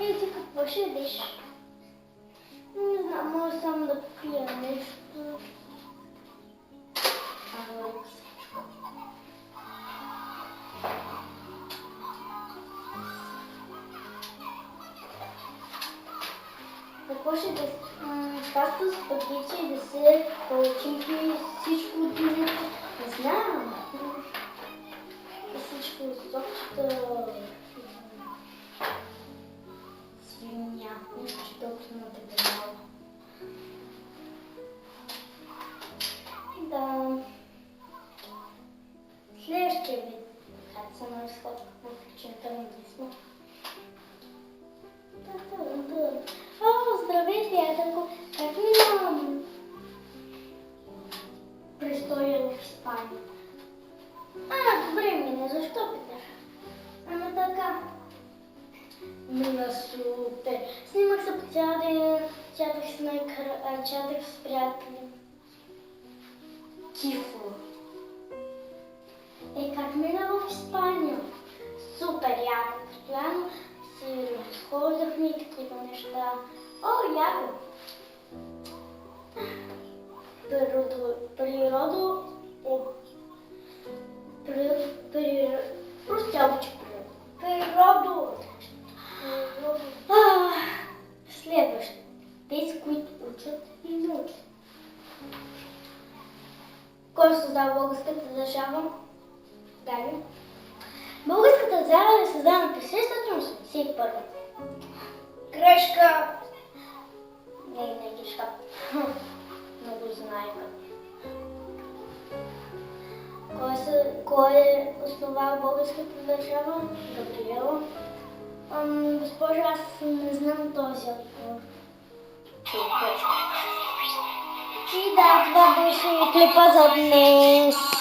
Ей, ти какво ще ядеш? Не знам, може само да попия нещо. Какво ще да паста, спагети, десерт, палачинки, всичко от динето. Не знам. Всичко от сопчета. Свиня. Нищо, че толкова на дебеляло. Да. Следващия вид. Хайде се на изход в причината на дисма. О, здравей, приятелко! Как минавам престоя в Испания? Добре мина, защо питаш? Ама така. Мина супер. Снимах се по цял ден, чатах с приятели. Кифо. Как мина в Испания? Супер яко. Постоянно си разхождахме и такива неща. О, яко! Просто тялбиче природа. Следващо. Тези, които учат и научат. Кой създава българската държава? Дали? Българската държава е създадена през 1681. Грешка! Не грешка. Много знаека. Кой е основал българската държава? Габриела. Госпожа, аз не знам този отговор. И да, това беше клипа за днес.